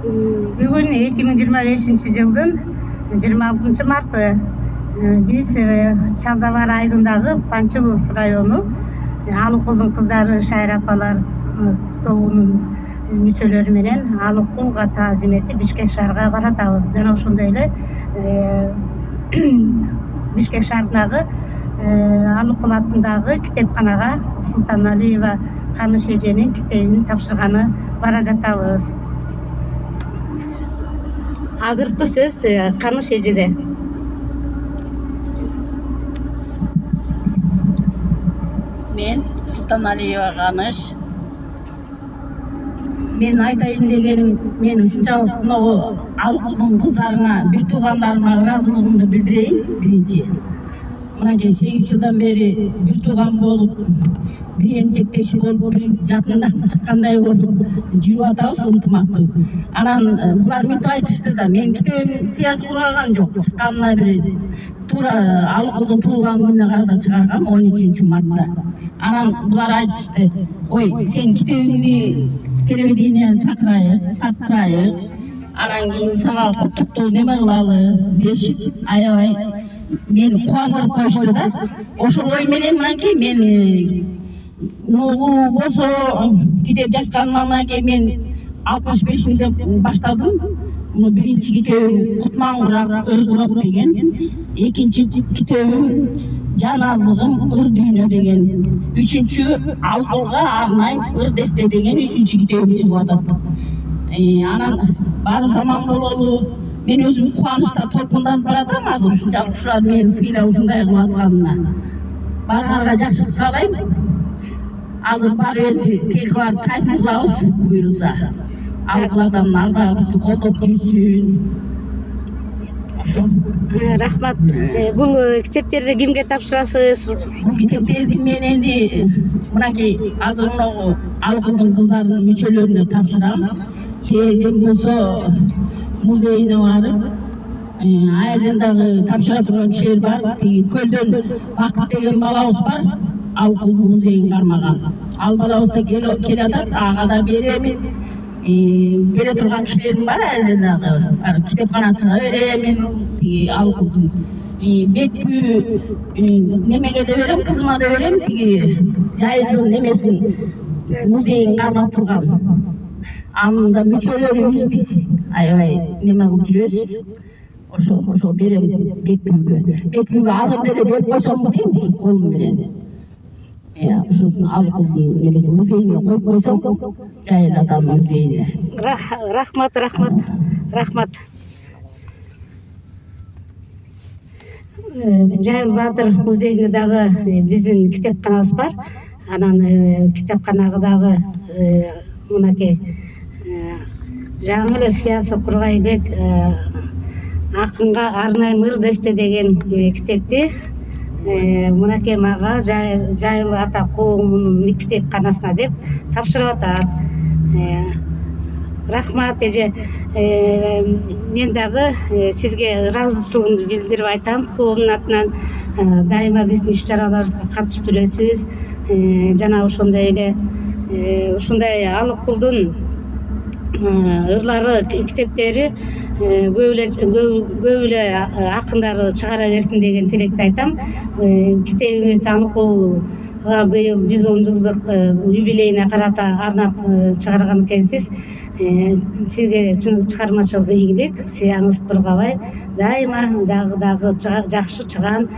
Бүгін 2025 жылдың 26 марты біз Чалдабар айылындағы Панчылов району Алыкулдун кыздары Шайра апалар тобунун мүчөлөрү менен Алыкулга таазим этип Бишкек шаарга баратабыз. Жана ошондой эле Бишкек шаарындагы Алыкул атындагы китепканага Султаналиева Каныш эженин китебин тапшырганы бара жатабыз. Азыркы сөз Каныш эжеде. Мен Султаналиева Каныш. Мен айтайын дегеним, мен ушунчалык могу Алыкулдун кыздарына, бир туугандарыма ыраазылыгымды билдирейин. Биринчи, мынакей 8 жылдан бери бир тууган болуп, бир эмчектеши болуп, жакындан чыккандай болуп жүрүп атабыз ынтымактуу. Анан булар мынтип айтышты да, мен китебим сыясый кураган жок. Чыкканына бир туура Алыкулдун туулган күнүнө карата чыгаргам 13 мартта. Анан булар айтышты, ой, сен китебиңди телевидение чакырайык, таттырайык, анан кийин сага куттуктуу неме кылалы дешип, аябай мени кубандырып коюшту да. Ошол ой менен мынакей мен ногу болсо китеп жазганыма мынакей мен 65-де баштадым. Биринчи китебим Кутман ыргырап деген, экинчи китебим Жаназыгым ыр дүйнө деген, үчүнчү Алыкулга арнайм ыр десте деген үчүнчү китебим чыгып атат. Анан баары заман бололу, мен өзүм кубанычта толкунданып баратам. Азыр ушунчалык ушулар мени сыйлап ушундай кылып атканына баарыңарга жакшылык каалайм. Азыр барып элди тилке барып тайсын кылабыз буюрса. Алыкул адам арбабызды колдоп жүрсүн. Рахмат. Бул китептерди кимге тапшырасыз? Бул китептерди мен энди мынакей азыр могу Алыкулдун кыздарынын мүчөлөрүнө тапшырам. Кийин болсо музейине барып, айылындагы тапшыра турган кишилер бар. Көлдөн Бакыт деген балабыз бар, Алыкулдун музейин кармаган. Ал балабыз да келе атат, ага да беремин. Бере турган кишилерим бар айылындагы. Китепканачыга беремин. Алыкулдун бетпүү немеге да берем, кызыма да берем. Жайыздын немесин музейин кармап турган. Анында мүчөлөрүбүз биз аябай неме кылып жүрөбүз. Ошо берем бетпүүгө. Бетпүүгө азыр деле берип койсомбу дейм, ушу колум менен. Ушу Алыкулдун немесин музейине коюп койсом, жайыл атанын музейине. Рахмат. Жайыл Баатыр музейинде дагы биздин китепканабыз бар. Анан китепканага дагы мынакей жаңы эле сыясый кургай элек акынга арнайым ыр десте деген китепти мынакей мага Жайыл ата коомунун китепканасына деп тапшырып атат. Рахмат эже. Мен дагы сизге ыраазычылыгымды билдирип айтам. Коомдун атынан дайыма биздин иш-чараларыбызга катышып жүрөсүз. Жана ошондой эле ушундай Алыкулдун ырлары, китептери көп эле акындар чыгара берсин деген тилекти айтам. Китебиңизди Алыкулга быйыл 110 жылдык юбилейине карата арнап чыгарган экенсиз. Сизге чыгармачылык ийгилик, сыяңыз кургабай, дайыма дагы жакшы чыган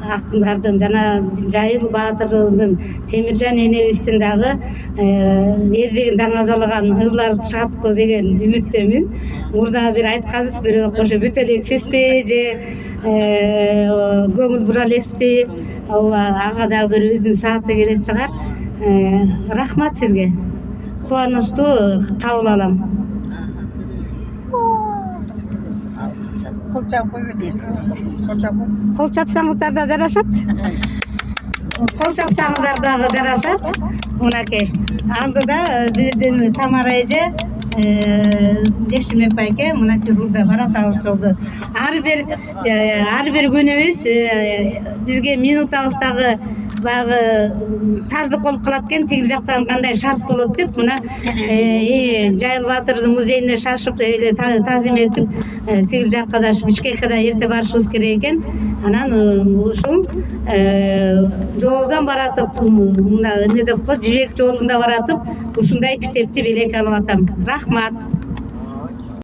акындардын жана Жайыл Баатырдын Темиржан энебиздин дагы эрдигин даңазалаган ырлары чыгат деген үмүттөмүн. Мурда бир айткансыз, бирок ошо бүтө элексизби же көңүл бура элекпи? Ага дагы бир өзүнүн сааты керек чыгар. Рахмат сизге. Кубанычтуу кабыл алам. Кол чапсаңыздар да жарашат. Кол чапсаңыздар дагы жарашат. Мынакей. Алдыда биздин Тамара эже, Жешим эпайке мынакей рулда баратабыз болду. Ар бир күнүбүз бизге минутабыз дагы баягы тардык болуп калат экен, тиги жактан кандай шарт болот деп мына Жайыл Баатырдын музейине шашып эле тазим этип тиги жакка да Бишкекке да эрте барышыбыз керек экен. Анан ушул жолдон баратып мына эмне деп коет, жибек жолунда баратып ушундай китепти белек алып атам. Рахмат.